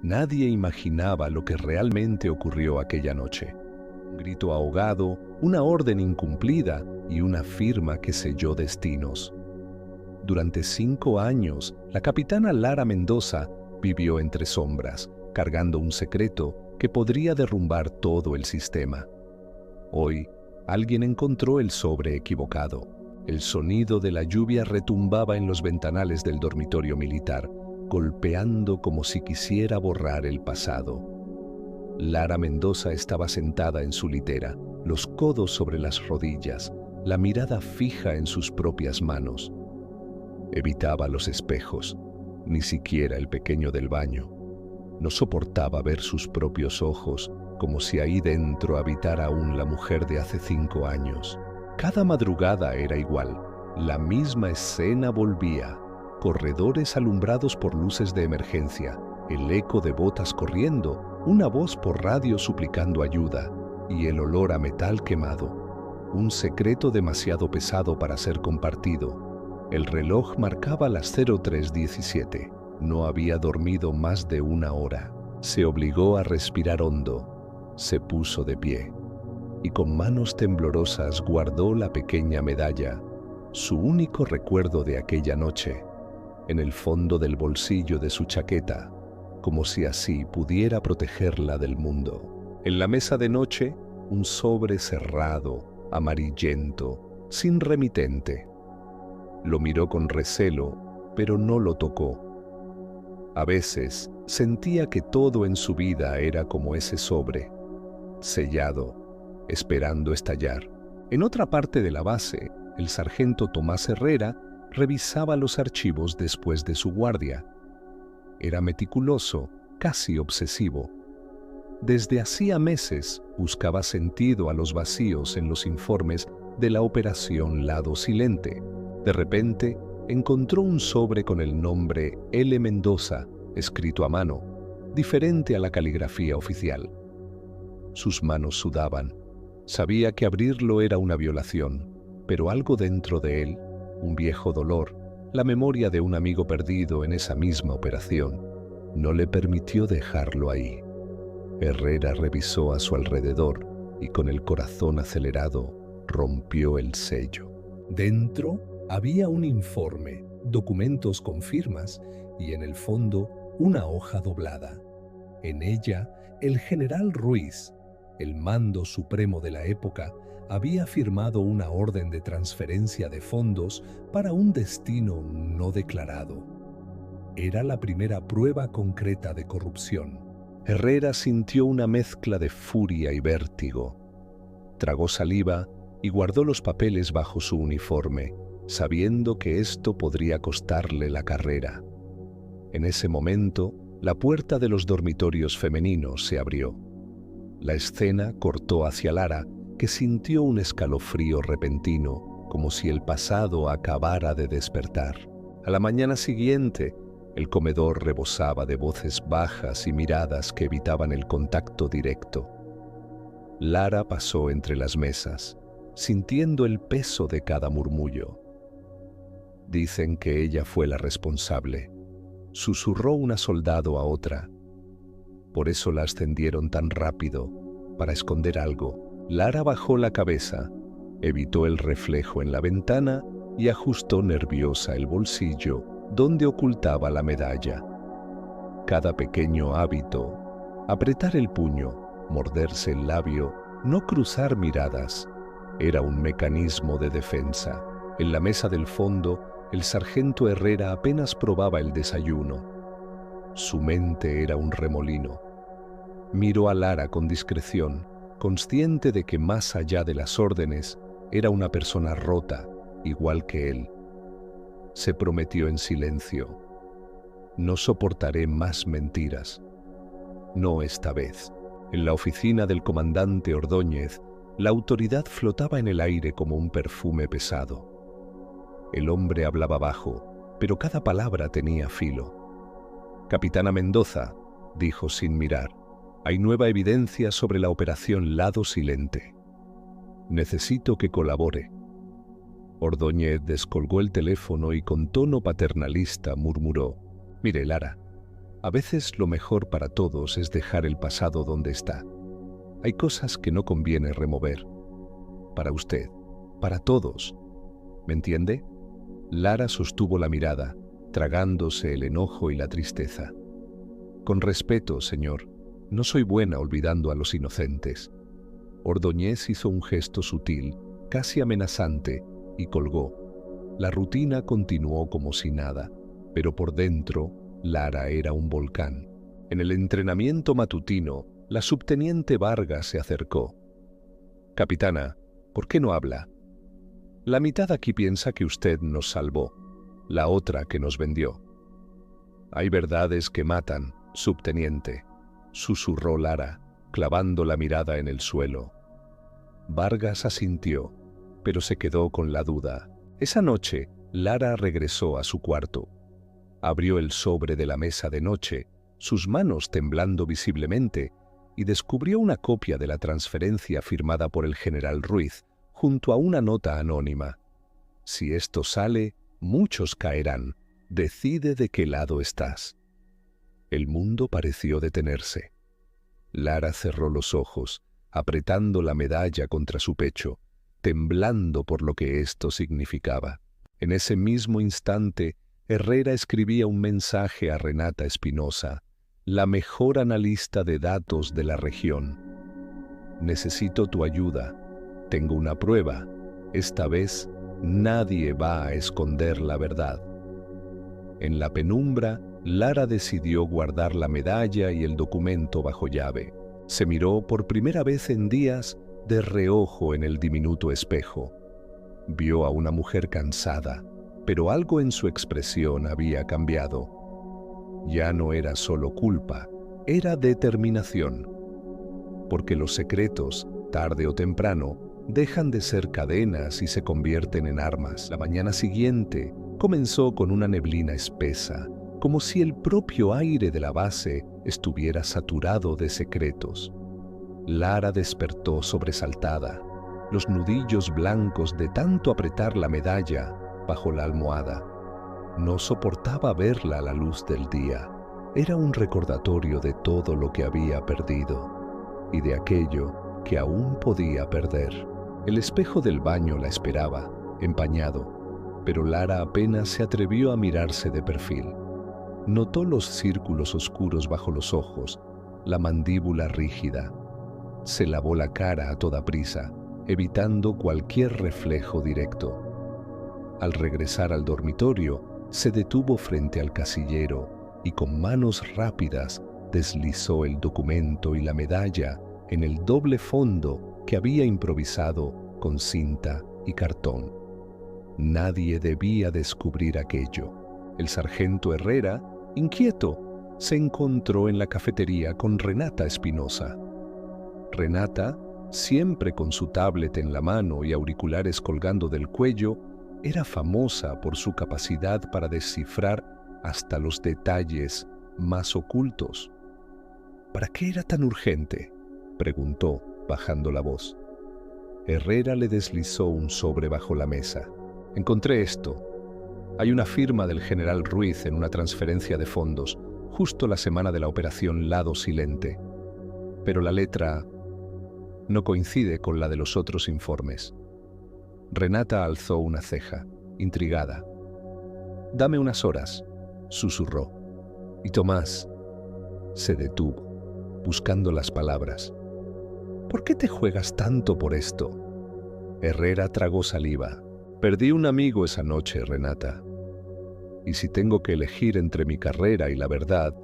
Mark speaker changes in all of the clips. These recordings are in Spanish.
Speaker 1: Nadie imaginaba lo que realmente ocurrió aquella noche. Un grito ahogado, una orden incumplida y una firma que selló destinos. Durante 5 años, la capitana Lara Mendoza vivió entre sombras, cargando un secreto que podría derrumbar todo el sistema. Hoy, alguien encontró el sobre equivocado. El sonido de la lluvia retumbaba en los ventanales del dormitorio militar, golpeando como si quisiera borrar el pasado. Lara Mendoza estaba sentada en su litera, los codos sobre las rodillas, la mirada fija en sus propias manos. Evitaba los espejos, ni siquiera el pequeño del baño. No soportaba ver sus propios ojos, como si ahí dentro habitara aún la mujer de hace 5 años. Cada madrugada era igual, la misma escena volvía. Corredores alumbrados por luces de emergencia, el eco de botas corriendo, una voz por radio suplicando ayuda y el olor a metal quemado. Un secreto demasiado pesado para ser compartido. El reloj marcaba las 03:17. No había dormido más de 1 hora. Se obligó a respirar hondo. Se puso de pie y con manos temblorosas guardó la pequeña medalla, su único recuerdo de aquella noche, en el fondo del bolsillo de su chaqueta, como si así pudiera protegerla del mundo. En la mesa de noche, un sobre cerrado, amarillento, sin remitente. Lo miró con recelo, pero no lo tocó. A veces sentía que todo en su vida era como ese sobre, sellado, esperando estallar. En otra parte de la base, el sargento Tomás Herrera revisaba los archivos después de su guardia. Era meticuloso, casi obsesivo. Desde hacía meses buscaba sentido a los vacíos en los informes de la Operación Lado Silente. De repente, encontró un sobre con el nombre L. Mendoza, escrito a mano, diferente a la caligrafía oficial. Sus manos sudaban. Sabía que abrirlo era una violación, pero algo dentro de él, un viejo dolor, la memoria de un amigo perdido en esa misma operación, no le permitió dejarlo ahí. Herrera revisó a su alrededor y con el corazón acelerado rompió el sello. Dentro había un informe, documentos con firmas y en el fondo una hoja doblada. En ella, el general Ruiz, el mando supremo de la época, había firmado una orden de transferencia de fondos para un destino no declarado. Era la primera prueba concreta de corrupción. Herrera sintió una mezcla de furia y vértigo. Tragó saliva y guardó los papeles bajo su uniforme, sabiendo que esto podría costarle la carrera. En ese momento, la puerta de los dormitorios femeninos se abrió. La escena cortó hacia Lara, que sintió un escalofrío repentino, como si el pasado acabara de despertar. A la mañana siguiente, el comedor rebosaba de voces bajas y miradas que evitaban el contacto directo. Lara pasó entre las mesas, sintiendo el peso de cada murmullo. Dicen que ella fue la responsable, susurró una soldado a otra. Por eso la ascendieron tan rápido, para esconder algo. Lara bajó la cabeza, evitó el reflejo en la ventana y ajustó nerviosa el bolsillo donde ocultaba la medalla. Cada pequeño hábito, apretar el puño, morderse el labio, no cruzar miradas, era un mecanismo de defensa. En la mesa del fondo, el sargento Herrera apenas probaba el desayuno. Su mente era un remolino. Miró a Lara con discreción, consciente de que más allá de las órdenes, era una persona rota, igual que él. Se prometió en silencio: no soportaré más mentiras. No esta vez. En la oficina del comandante Ordóñez, la autoridad flotaba en el aire como un perfume pesado. El hombre hablaba bajo, pero cada palabra tenía filo. «Capitana Mendoza», dijo sin mirar, «hay nueva evidencia sobre la operación Lado Silente. Necesito que colabore». Ordóñez descolgó el teléfono y con tono paternalista murmuró: «Mire, Lara, A veces lo mejor para todos es dejar el pasado donde está. Hay cosas que no conviene remover. Para usted, para todos. ¿Me entiende? Lara sostuvo la mirada, tragándose el enojo y la tristeza. Con respeto, señor, no soy buena olvidando a los inocentes. Ordóñez hizo un gesto sutil, casi amenazante, y colgó. La rutina continuó como si nada, pero por dentro, Lara era un volcán. En el entrenamiento matutino, la subteniente Vargas se acercó. «Capitana, ¿por qué no habla? La mitad aquí piensa que usted nos salvó, la otra que nos vendió». «Hay verdades que matan, subteniente», susurró Lara, clavando la mirada en el suelo. Vargas asintió, pero se quedó con la duda. Esa noche, Lara regresó a su cuarto. Abrió el sobre de la mesa de noche, sus manos temblando visiblemente, y descubrió una copia de la transferencia firmada por el general Ruiz, junto a una nota anónima. «Si esto sale, muchos caerán. Decide de qué lado estás». El mundo pareció detenerse. Lara cerró los ojos, apretando la medalla contra su pecho, temblando por lo que esto significaba. En ese mismo instante, Herrera escribía un mensaje a Renata Espinosa, la mejor analista de datos de la región. «Necesito tu ayuda. Tengo una prueba. Esta vez, nadie va a esconder la verdad». En la penumbra, Lara decidió guardar la medalla y el documento bajo llave. Se miró por primera vez en días de reojo en el diminuto espejo. Vio a una mujer cansada, pero algo en su expresión había cambiado. Ya no era solo culpa, era determinación. Porque los secretos, tarde o temprano, dejan de ser cadenas y se convierten en armas. La mañana siguiente comenzó con una neblina espesa, como si el propio aire de la base estuviera saturado de secretos. Lara despertó sobresaltada, los nudillos blancos de tanto apretar la medalla bajo la almohada. No soportaba verla a la luz del día. Era un recordatorio de todo lo que había perdido y de aquello que aún podía perder. El espejo del baño la esperaba, empañado, pero Lara apenas se atrevió a mirarse de perfil. Notó los círculos oscuros bajo los ojos, la mandíbula rígida. Se lavó la cara a toda prisa, evitando cualquier reflejo directo. Al regresar al dormitorio, se detuvo frente al casillero y con manos rápidas deslizó el documento y la medalla en el doble fondo que había improvisado con cinta y cartón. Nadie debía descubrir aquello. El sargento Herrera, inquieto, se encontró en la cafetería con Renata Espinosa. Renata, siempre con su tablet en la mano y auriculares colgando del cuello, era famosa por su capacidad para descifrar hasta los detalles más ocultos. ¿Para qué era tan urgente?, preguntó, bajando la voz. Herrera le deslizó un sobre bajo la mesa. «Encontré esto. Hay una firma del general Ruiz en una transferencia de fondos, justo la semana de la operación Lado Silente. Pero la letra no coincide con la de los otros informes». Renata alzó una ceja, intrigada. «Dame unas horas», susurró. Y Tomás se detuvo, buscando las palabras. «¿Por qué te juegas tanto por esto?». Herrera tragó saliva. «Perdí un amigo esa noche, Renata. Y si tengo que elegir entre mi carrera y la verdad,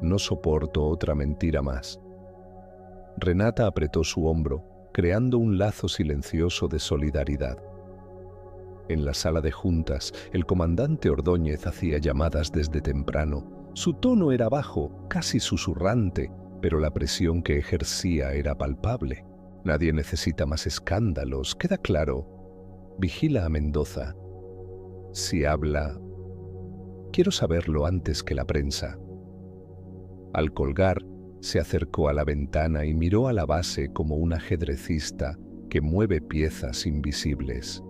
Speaker 1: no soporto otra mentira más». Renata apretó su hombro, creando un lazo silencioso de solidaridad. En la sala de juntas, el comandante Ordóñez hacía llamadas desde temprano. Su tono era bajo, casi susurrante, pero la presión que ejercía era palpable. «Nadie necesita más escándalos, queda claro. Vigila a Mendoza. Si habla, quiero saberlo antes que la prensa». Al colgar, se acercó a la ventana y miró a la base como un ajedrecista que mueve piezas invisibles.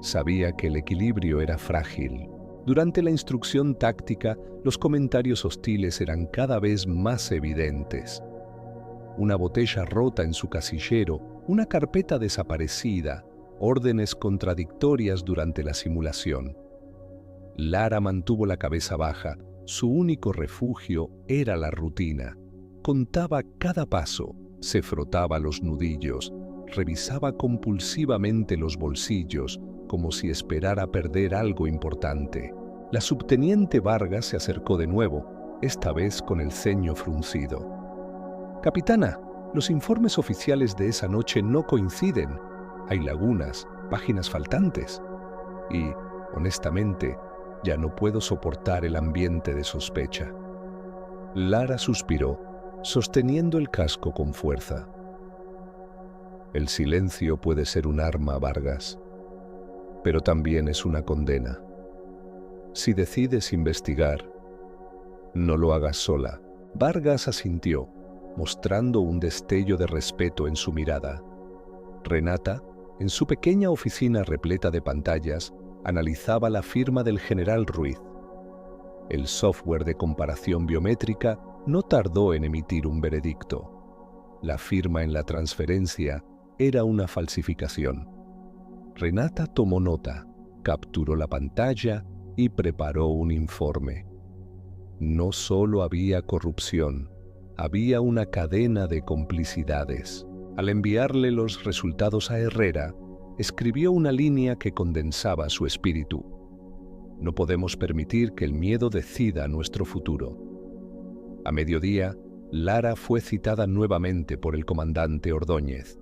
Speaker 1: Sabía que el equilibrio era frágil, Durante la instrucción táctica, los comentarios hostiles eran cada vez más evidentes. Una botella rota en su casillero, una carpeta desaparecida, órdenes contradictorias durante la simulación. Lara mantuvo la cabeza baja. Su único refugio era la rutina. Contaba cada paso, se frotaba los nudillos, revisaba compulsivamente los bolsillos, como si esperara perder algo importante. La subteniente Vargas se acercó de nuevo, esta vez con el ceño fruncido. «Capitana, los informes oficiales de esa noche no coinciden. Hay lagunas, páginas faltantes. Y, honestamente, ya no puedo soportar el ambiente de sospecha». Lara suspiró, sosteniendo el casco con fuerza. «El silencio puede ser un arma, Vargas, pero también es una condena. Si decides investigar, no lo hagas sola». Vargas asintió, mostrando un destello de respeto en su mirada. Renata, en su pequeña oficina repleta de pantallas, analizaba la firma del general Ruiz. El software de comparación biométrica no tardó en emitir un veredicto. La firma en la transferencia era una falsificación. Renata tomó nota, capturó la pantalla y preparó un informe. No solo había corrupción, había una cadena de complicidades. Al enviarle los resultados a Herrera, escribió una línea que condensaba su espíritu. No podemos permitir que el miedo decida nuestro futuro. A mediodía, Lara fue citada nuevamente por el comandante Ordóñez.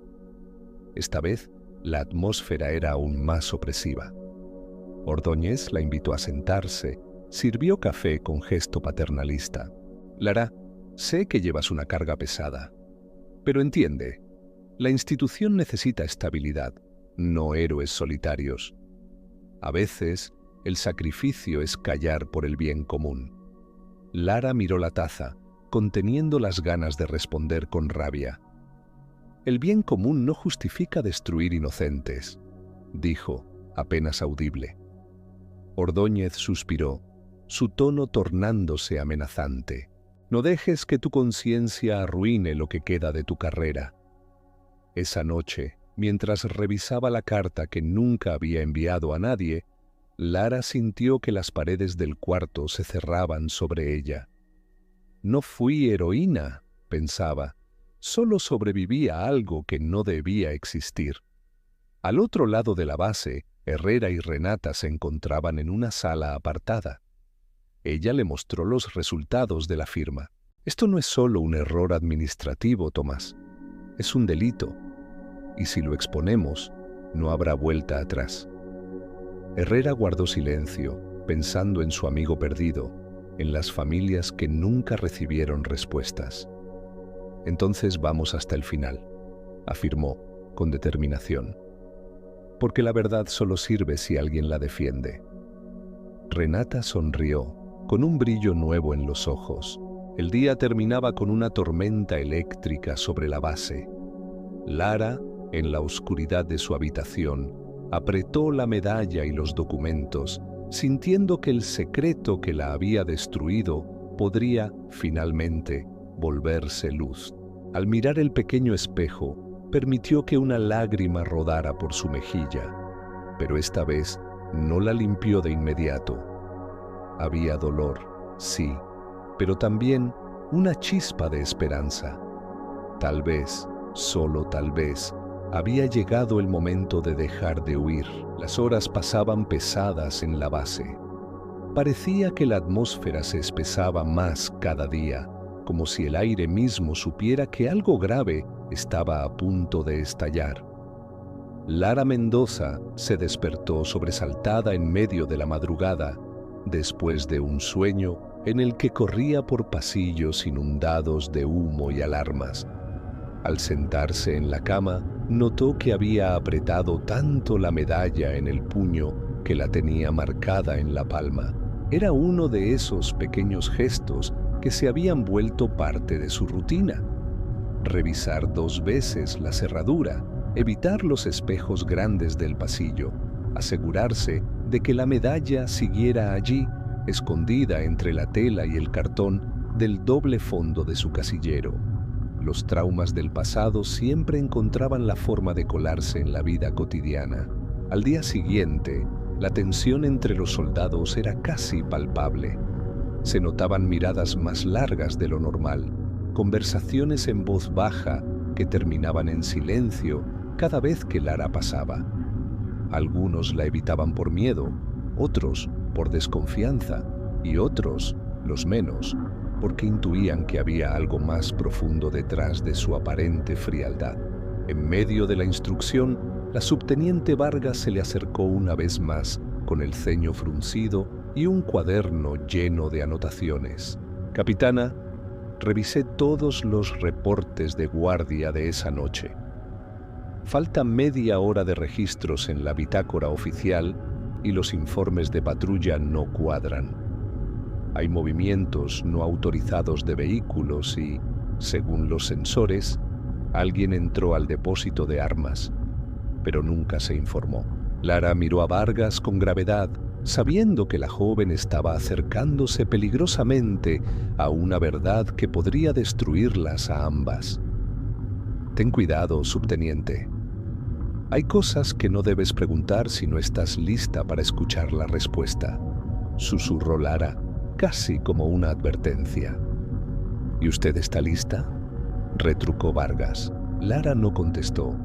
Speaker 1: Esta vez, la atmósfera era aún más opresiva. Ordóñez la invitó a sentarse, sirvió café con gesto paternalista. «Lara, sé que llevas una carga pesada, pero entiende, la institución necesita estabilidad, no héroes solitarios. A veces, el sacrificio es callar por el bien común». Lara miró la taza, conteniendo las ganas de responder con rabia. «El bien común no justifica destruir inocentes», dijo, apenas audible. Ordóñez suspiró, su tono tornándose amenazante. «No dejes que tu conciencia arruine lo que queda de tu carrera». Esa noche, mientras revisaba la carta que nunca había enviado a nadie, Lara sintió que las paredes del cuarto se cerraban sobre ella. «No fui heroína», pensaba, «solo sobreviví a algo que no debía existir». Al otro lado de la base, Herrera y Renata se encontraban en una sala apartada. Ella le mostró los resultados de la firma. «Esto no es solo un error administrativo, Tomás. Es un delito. Y si lo exponemos, no habrá vuelta atrás». Herrera guardó silencio, pensando en su amigo perdido, en las familias que nunca recibieron respuestas. «Entonces vamos hasta el final», afirmó, con determinación. «Porque la verdad solo sirve si alguien la defiende». Renata sonrió, con un brillo nuevo en los ojos. El día terminaba con una tormenta eléctrica sobre la base. Lara, en la oscuridad de su habitación, apretó la medalla y los documentos, sintiendo que el secreto que la había destruido podría, finalmente, volverse luz. Al mirar el pequeño espejo, permitió que una lágrima rodara por su mejilla, pero esta vez no la limpió de inmediato. Había dolor, sí, pero también una chispa de esperanza. Tal vez, solo tal vez, había llegado el momento de dejar de huir. Las horas pasaban pesadas en la base. Parecía que la atmósfera se espesaba más cada día, como si el aire mismo supiera que algo grave estaba a punto de estallar. Lara Mendoza se despertó sobresaltada en medio de la madrugada, después de un sueño en el que corría por pasillos inundados de humo y alarmas. Al sentarse en la cama, notó que había apretado tanto la medalla en el puño que la tenía marcada en la palma. Era uno de esos pequeños gestos que se habían vuelto parte de su rutina. Revisar 2 veces la cerradura, evitar los espejos grandes del pasillo, asegurarse de que la medalla siguiera allí, escondida entre la tela y el cartón del doble fondo de su casillero. Los traumas del pasado siempre encontraban la forma de colarse en la vida cotidiana. Al día siguiente, la tensión entre los soldados era casi palpable. Se notaban miradas más largas de lo normal, conversaciones en voz baja que terminaban en silencio cada vez que Lara pasaba. Algunos la evitaban por miedo, otros por desconfianza y otros, los menos, porque intuían que había algo más profundo detrás de su aparente frialdad. En medio de la instrucción, la subteniente Vargas se le acercó una vez más, con el ceño fruncido y un cuaderno lleno de anotaciones. «Capitana, revisé todos los reportes de guardia de esa noche. Falta media hora de registros en la bitácora oficial y los informes de patrulla no cuadran. Hay movimientos no autorizados de vehículos y, según los sensores, alguien entró al depósito de armas, pero nunca se informó». Lara miró a Vargas con gravedad, sabiendo que la joven estaba acercándose peligrosamente a una verdad que podría destruirlas a ambas. «Ten cuidado, subteniente. Hay cosas que no debes preguntar si no estás lista para escuchar la respuesta», susurró Lara, casi como una advertencia. «¿Y usted está lista?», retrucó Vargas. Lara no contestó.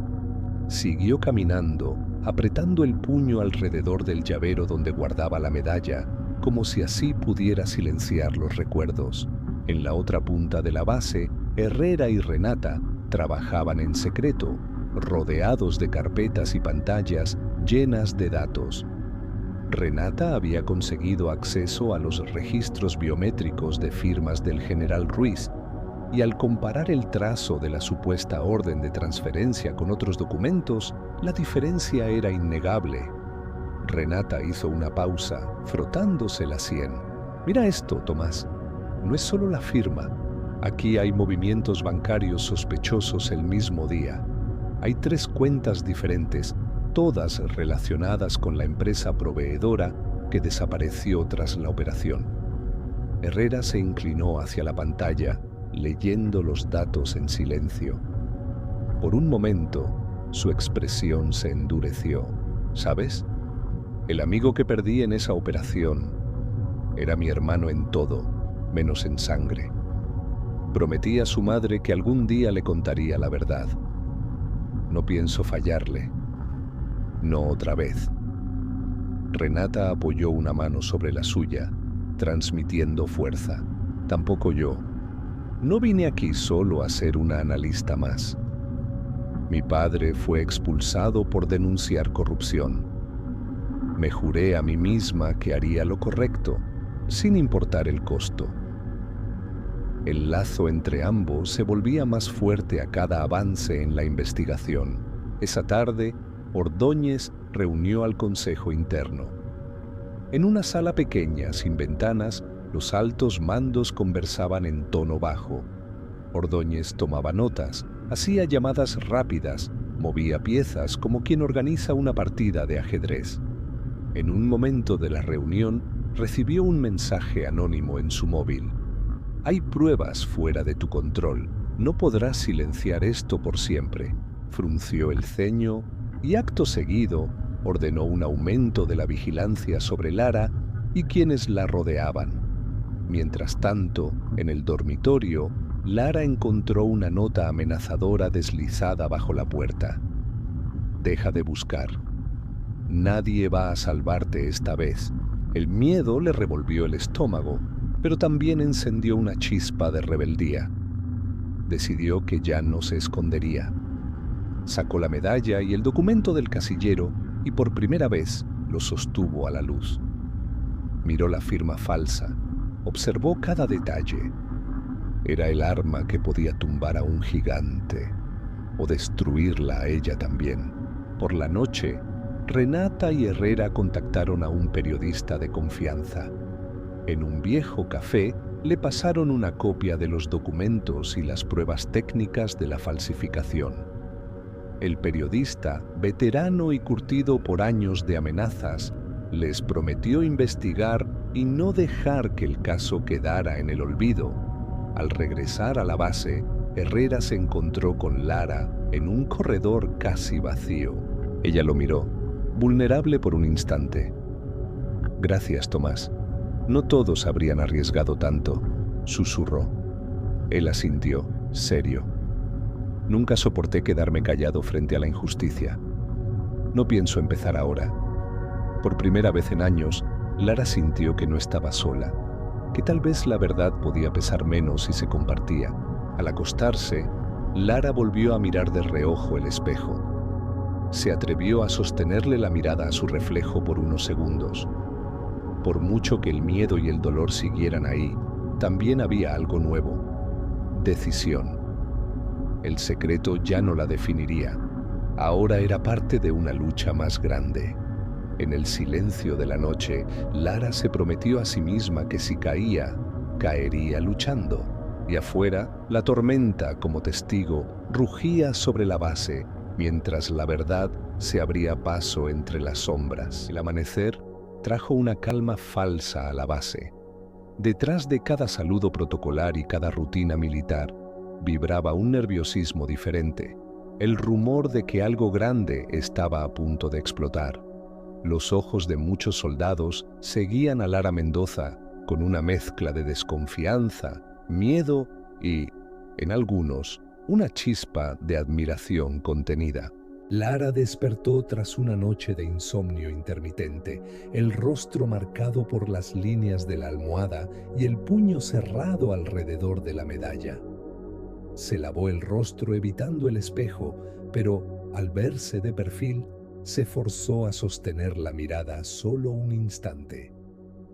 Speaker 1: Siguió caminando, apretando el puño alrededor del llavero donde guardaba la medalla, como si así pudiera silenciar los recuerdos. En la otra punta de la base, Herrera y Renata trabajaban en secreto, rodeados de carpetas y pantallas llenas de datos. Renata había conseguido acceso a los registros biométricos de firmas del general Ruiz, y al comparar el trazo de la supuesta orden de transferencia con otros documentos, la diferencia era innegable. Renata hizo una pausa, frotándose la sien. «Mira esto, Tomás. No es solo la firma. Aquí hay movimientos bancarios sospechosos el mismo día. Hay 3 cuentas diferentes, todas relacionadas con la empresa proveedora que desapareció tras la operación». Herrera se inclinó hacia la pantalla, leyendo los datos en silencio. Por un momento, su expresión se endureció. «¿Sabes? El amigo que perdí en esa operación era mi hermano en todo, menos en sangre. Prometí a su madre que algún día le contaría la verdad. No pienso fallarle. No otra vez». Renata apoyó una mano sobre la suya, transmitiendo fuerza. «Tampoco yo. No vine aquí solo a ser una analista más. Mi padre fue expulsado por denunciar corrupción. Me juré a mí misma que haría lo correcto, sin importar el costo. El lazo entre ambos se volvía más fuerte a cada avance en la investigación. Esa tarde, Ordóñez reunió al consejo interno. En una sala pequeña, sin ventanas, los altos mandos conversaban en tono bajo. Ordóñez tomaba notas, hacía llamadas rápidas, movía piezas como quien organiza una partida de ajedrez. En un momento de la reunión, recibió un mensaje anónimo en su móvil. «Hay pruebas fuera de tu control. No podrás silenciar esto por siempre». Frunció el ceño y, acto seguido, ordenó un aumento de la vigilancia sobre Lara y quienes la rodeaban. Mientras tanto, en el dormitorio, Lara encontró una nota amenazadora deslizada bajo la puerta. «Deja de buscar. Nadie va a salvarte esta vez». El miedo le revolvió el estómago, pero también encendió una chispa de rebeldía. Decidió que ya no se escondería. Sacó la medalla y el documento del casillero y por primera vez lo sostuvo a la luz. Miró la firma falsa. Observó cada detalle. Era el arma que podía tumbar a un gigante o destruirla a ella también. Por la noche, Renata y Herrera contactaron a un periodista de confianza. En un viejo café le pasaron una copia de los documentos y las pruebas técnicas de la falsificación. El periodista, veterano y curtido por años de amenazas, Les prometió investigar y no dejar que el caso quedara en el olvido. Al regresar a la base, Herrera se encontró con Lara en un corredor casi vacío. Ella lo miró, vulnerable por un instante. «Gracias, Tomás. No todos habrían arriesgado tanto», susurró. Él asintió, serio. «Nunca soporté quedarme callado frente a la injusticia. No pienso empezar ahora». Por primera vez en años, Lara sintió que no estaba sola, que tal vez la verdad podía pesar menos si se compartía. Al acostarse, Lara volvió a mirar de reojo el espejo. Se atrevió a sostenerle la mirada a su reflejo por unos segundos. Por mucho que el miedo y el dolor siguieran ahí, también había algo nuevo: decisión. El secreto ya no la definiría. Ahora era parte de una lucha más grande. En el silencio de la noche, Lara se prometió a sí misma que si caía, caería luchando. Y afuera, la tormenta, como testigo, rugía sobre la base, mientras la verdad se abría paso entre las sombras. El amanecer trajo una calma falsa a la base. Detrás de cada saludo protocolar y cada rutina militar, vibraba un nerviosismo diferente, el rumor de que algo grande estaba a punto de explotar. Los ojos de muchos soldados seguían a Lara Mendoza con una mezcla de desconfianza, miedo y, en algunos, una chispa de admiración contenida. Lara despertó tras una noche de insomnio intermitente, el rostro marcado por las líneas de la almohada y el puño cerrado alrededor de la medalla. Se lavó el rostro evitando el espejo, pero al verse de perfil, se forzó a sostener la mirada solo un instante.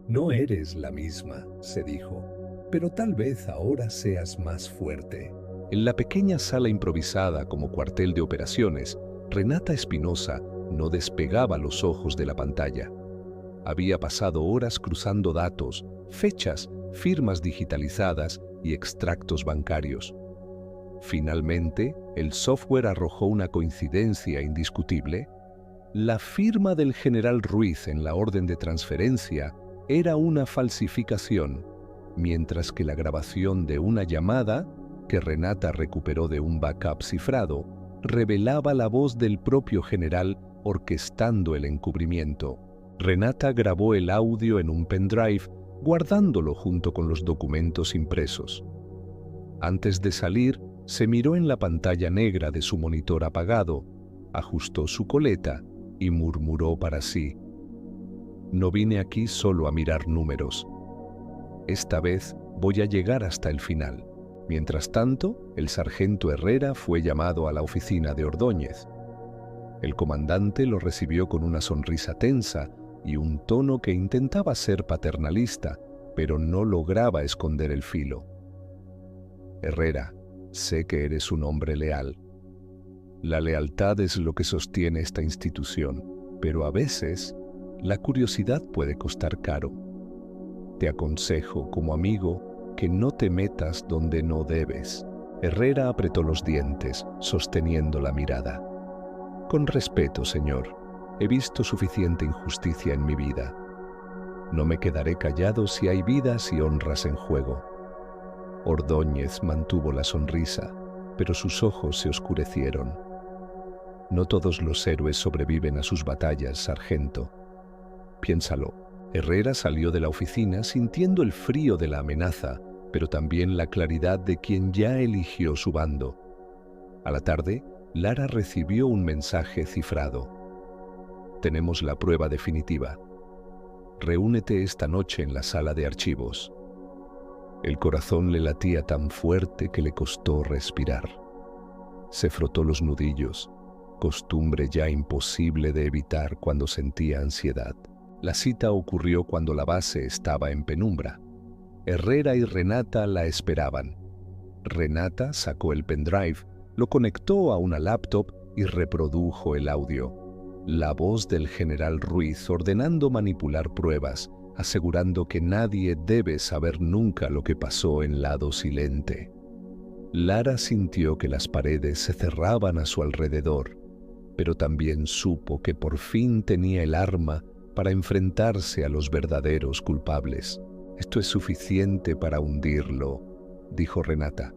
Speaker 1: «No eres la misma», se dijo, «pero tal vez ahora seas más fuerte». En la pequeña sala improvisada como cuartel de operaciones, Renata Espinosa no despegaba los ojos de la pantalla. Había pasado horas cruzando datos, fechas, firmas digitalizadas y extractos bancarios. Finalmente, el software arrojó una coincidencia indiscutible. La firma del general Ruiz en la orden de transferencia era una falsificación, mientras que la grabación de una llamada, que Renata recuperó de un backup cifrado, revelaba la voz del propio general orquestando el encubrimiento. Renata grabó el audio en un pendrive, guardándolo junto con los documentos impresos. Antes de salir, se miró en la pantalla negra de su monitor apagado, ajustó su coleta y murmuró para sí: «No vine aquí solo a mirar números. Esta vez voy a llegar hasta el final». Mientras tanto, el sargento Herrera fue llamado a la oficina de Ordóñez. El comandante lo recibió con una sonrisa tensa y un tono que intentaba ser paternalista, pero no lograba esconder el filo. «Herrera, sé que eres un hombre leal. La lealtad es lo que sostiene esta institución, pero a veces la curiosidad puede costar caro. Te aconsejo, como amigo, que no te metas donde no debes». Herrera apretó los dientes, sosteniendo la mirada. «Con respeto, señor, he visto suficiente injusticia en mi vida. No me quedaré callado si hay vidas y honras en juego». Ordóñez mantuvo la sonrisa, pero sus ojos se oscurecieron. «No todos los héroes sobreviven a sus batallas, sargento. Piénsalo». Herrera salió de la oficina sintiendo el frío de la amenaza, pero también la claridad de quien ya eligió su bando. A la tarde, Lara recibió un mensaje cifrado. «Tenemos la prueba definitiva. Reúnete esta noche en la sala de archivos». El corazón le latía tan fuerte que le costó respirar. Se frotó los nudillos, costumbre ya imposible de evitar cuando sentía ansiedad. La cita ocurrió cuando la base estaba en penumbra. Herrera y Renata la esperaban. Renata sacó el pendrive, lo conectó a una laptop y reprodujo el audio. La voz del general Ruiz ordenando manipular pruebas, asegurando que nadie debe saber nunca lo que pasó en Lado Silente. Lara sintió que las paredes se cerraban a su alrededor, pero también supo que por fin tenía el arma para enfrentarse a los verdaderos culpables. Esto es suficiente para hundirlo, dijo Renata,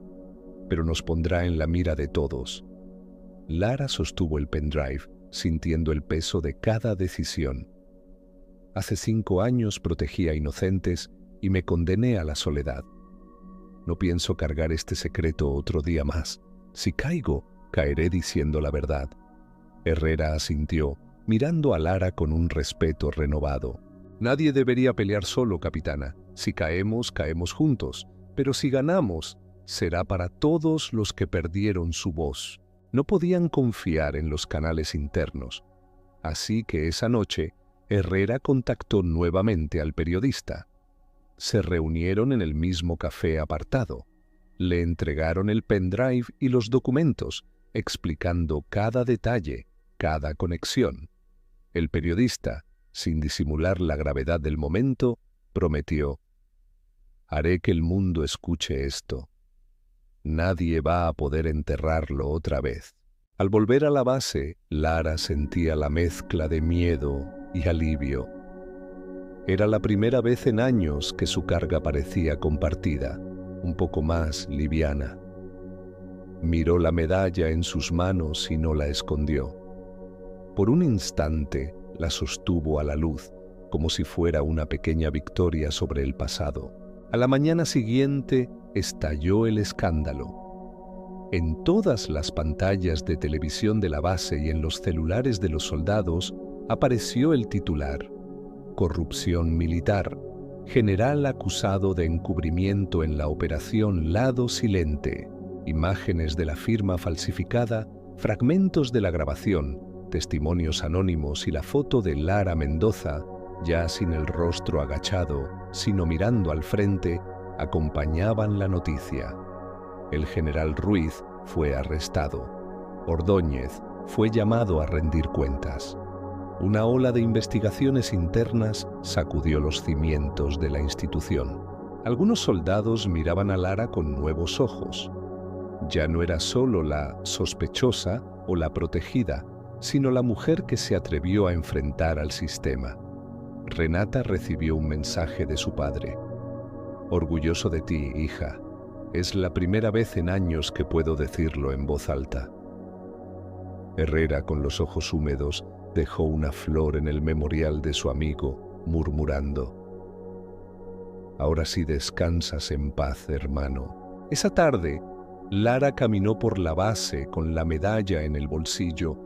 Speaker 1: pero nos pondrá en la mira de todos. Lara sostuvo el pendrive, sintiendo el peso de cada decisión. Hace 5 años protegí a inocentes y me condené a la soledad. No pienso cargar este secreto otro día más. Si caigo, caeré diciendo la verdad. Herrera asintió, mirando a Lara con un respeto renovado. Nadie debería pelear solo, capitana. Si caemos, caemos juntos. Pero si ganamos, será para todos los que perdieron su voz. No podían confiar en los canales internos. Así que esa noche, Herrera contactó nuevamente al periodista. Se reunieron en el mismo café apartado. Le entregaron el pendrive y los documentos, explicando cada detalle, cada conexión. El periodista, sin disimular la gravedad del momento, prometió: «Haré que el mundo escuche esto. Nadie va a poder enterrarlo otra vez». Al volver a la base, Lara sentía la mezcla de miedo y alivio. Era la primera vez en años que su carga parecía compartida, un poco más liviana. Miró la medalla en sus manos y no la escondió. Por un instante la sostuvo a la luz, como si fuera una pequeña victoria sobre el pasado. A la mañana siguiente estalló el escándalo. En todas las pantallas de televisión de la base y en los celulares de los soldados apareció el titular: «Corrupción militar. General acusado de encubrimiento en la operación Lado Silente». Imágenes de la firma falsificada, fragmentos de la grabación, testimonios anónimos y la foto de Lara Mendoza, ya sin el rostro agachado, sino mirando al frente, acompañaban la noticia. El general Ruiz fue arrestado. Ordóñez fue llamado a rendir cuentas. Una ola de investigaciones internas sacudió los cimientos de la institución. Algunos soldados miraban a Lara con nuevos ojos. Ya no era solo la sospechosa o la protegida, sino la mujer que se atrevió a enfrentar al sistema. Renata recibió un mensaje de su padre: «Orgulloso de ti, hija. Es la primera vez en años que puedo decirlo en voz alta». Herrera, con los ojos húmedos, dejó una flor en el memorial de su amigo, murmurando: «Ahora sí descansas en paz, hermano». Esa tarde, Lara caminó por la base con la medalla en el bolsillo,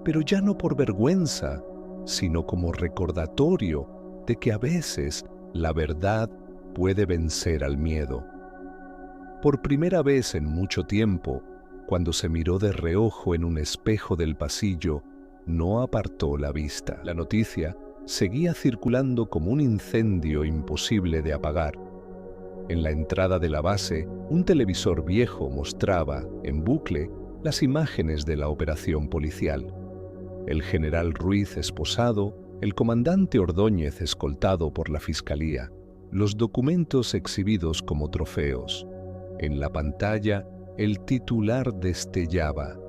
Speaker 1: pero ya no por vergüenza, sino como recordatorio de que a veces la verdad puede vencer al miedo. Por primera vez en mucho tiempo, cuando se miró de reojo en un espejo del pasillo, no apartó la vista. La noticia seguía circulando como un incendio imposible de apagar. En la entrada de la base, un televisor viejo mostraba, en bucle, las imágenes de la operación policial. El general Ruiz esposado, el comandante Ordóñez escoltado por la fiscalía, los documentos exhibidos como trofeos. En la pantalla, el titular destellaba: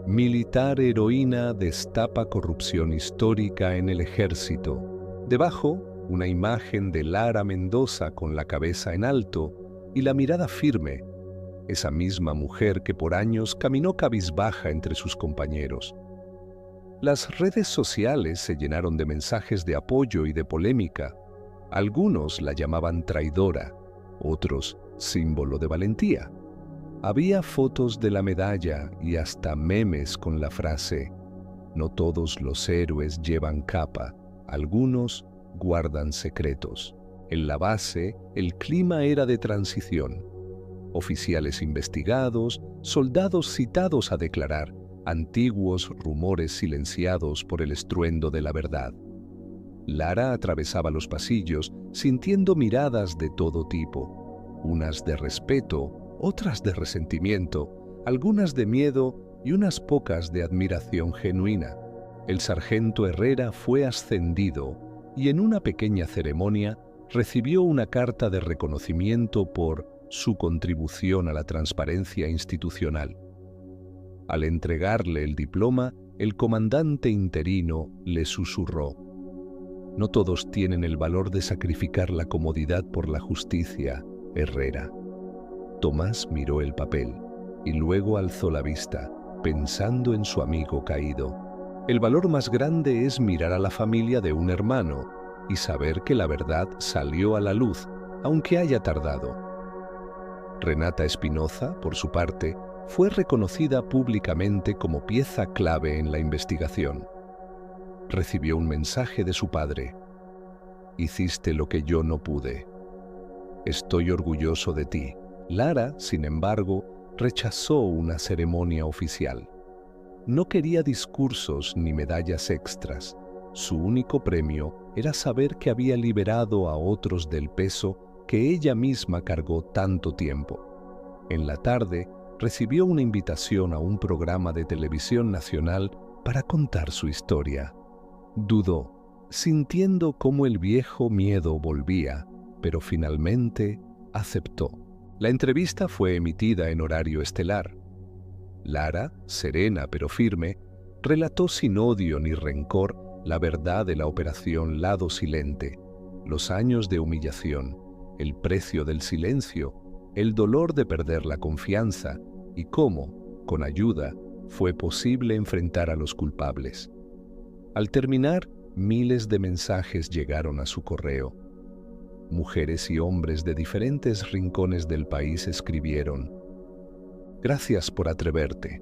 Speaker 1: «Militar heroína destapa corrupción histórica en el ejército». Debajo, una imagen de Lara Mendoza con la cabeza en alto y la mirada firme, esa misma mujer que por años caminó cabizbaja entre sus compañeros. Las redes sociales se llenaron de mensajes de apoyo y de polémica. Algunos la llamaban traidora, otros símbolo de valentía. Había fotos de la medalla y hasta memes con la frase: «No todos los héroes llevan capa, algunos guardan secretos». En la base, el clima era de transición. Oficiales investigados, soldados citados a declarar, antiguos rumores silenciados por el estruendo de la verdad. Lara atravesaba los pasillos sintiendo miradas de todo tipo, unas de respeto, otras de resentimiento, algunas de miedo y unas pocas de admiración genuina. El sargento Herrera fue ascendido y en una pequeña ceremonia recibió una carta de reconocimiento por su contribución a la transparencia institucional. Al entregarle el diploma, el comandante interino le susurró: No todos tienen el valor de sacrificar la comodidad por la justicia, Herrera. Tomás miró el papel y luego alzó la vista, pensando en su amigo caído. El valor más grande es mirar a la familia de un hermano y saber que la verdad salió a la luz, aunque haya tardado. Renata Espinoza, por su parte, fue reconocida públicamente como pieza clave en la investigación. Recibió un mensaje de su padre. Hiciste lo que yo no pude. Estoy orgulloso de ti. Lara, sin embargo, rechazó una ceremonia oficial. No quería discursos ni medallas extras. Su único premio era saber que había liberado a otros del peso que ella misma cargó tanto tiempo. En la tarde, recibió una invitación a un programa de televisión nacional para contar su historia. Dudó, sintiendo cómo el viejo miedo volvía, pero finalmente aceptó. La entrevista fue emitida en horario estelar. Lara, serena pero firme, relató sin odio ni rencor la verdad de la operación Lado Silente, los años de humillación, el precio del silencio, el dolor de perder la confianza y cómo, con ayuda, fue posible enfrentar a los culpables. Al terminar, miles de mensajes llegaron a su correo. Mujeres y hombres de diferentes rincones del país escribieron: «Gracias por atreverte.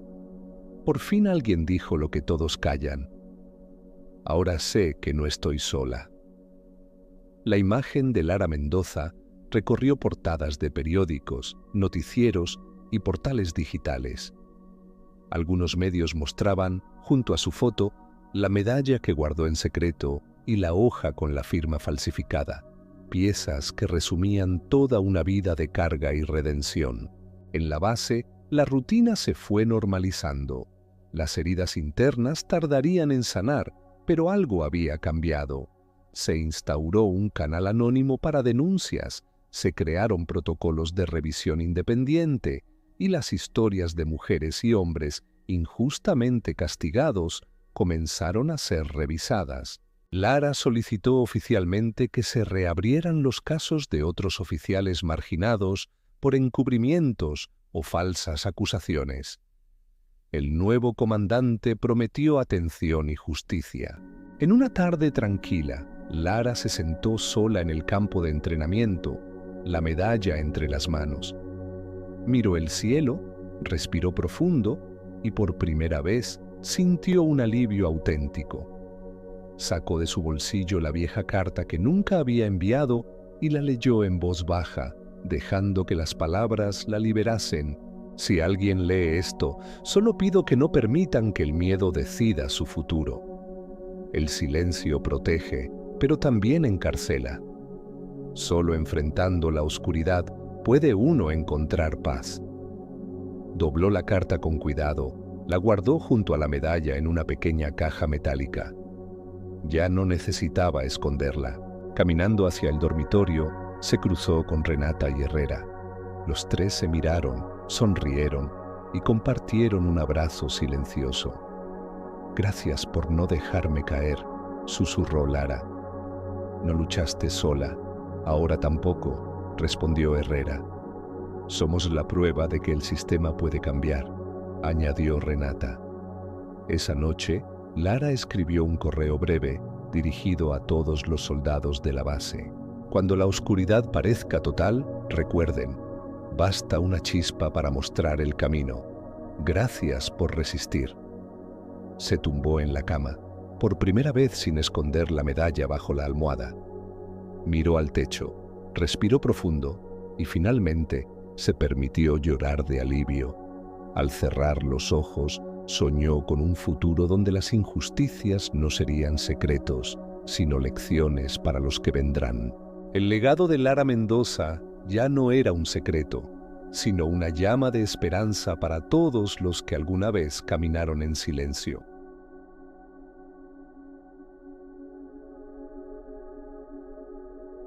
Speaker 1: Por fin alguien dijo lo que todos callan. Ahora sé que no estoy sola». La imagen de Lara Mendoza recorrió portadas de periódicos, noticieros y portales digitales. Algunos medios mostraban, junto a su foto, la medalla que guardó en secreto y la hoja con la firma falsificada, piezas que resumían toda una vida de carga y redención. En la base, la rutina se fue normalizando. Las heridas internas tardarían en sanar, pero algo había cambiado. Se instauró un canal anónimo para denuncias, se crearon protocolos de revisión independiente y las historias de mujeres y hombres injustamente castigados comenzaron a ser revisadas. Lara solicitó oficialmente que se reabrieran los casos de otros oficiales marginados por encubrimientos o falsas acusaciones. El nuevo comandante prometió atención y justicia. En una tarde tranquila, Lara se sentó sola en el campo de entrenamiento, la medalla entre las manos. Miró el cielo, respiró profundo y por primera vez sintió un alivio auténtico. Sacó de su bolsillo la vieja carta que nunca había enviado y la leyó en voz baja, dejando que las palabras la liberasen. Si alguien lee esto, solo pido que no permitan que el miedo decida su futuro. El silencio protege, pero también encarcela. Solo enfrentando la oscuridad puede uno encontrar paz. Dobló la carta con cuidado, la guardó junto a la medalla en una pequeña caja metálica. Ya no necesitaba esconderla. Caminando hacia el dormitorio, se cruzó con Renata y Herrera. Los tres se miraron, sonrieron y compartieron un abrazo silencioso. «Gracias por no dejarme caer», susurró Lara. «No luchaste sola, ahora tampoco», respondió Herrera. «Somos la prueba de que el sistema puede cambiar», añadió Renata. Esa noche, Lara escribió un correo breve dirigido a todos los soldados de la base. Cuando la oscuridad parezca total, recuerden, basta una chispa para mostrar el camino. Gracias por resistir. Se tumbó en la cama, por primera vez sin esconder la medalla bajo la almohada. Miró al techo, respiró profundo y finalmente se permitió llorar de alivio. Al cerrar los ojos, soñó con un futuro donde las injusticias no serían secretos, sino lecciones para los que vendrán. El legado de Lara Mendoza ya no era un secreto, sino una llama de esperanza para todos los que alguna vez caminaron en silencio.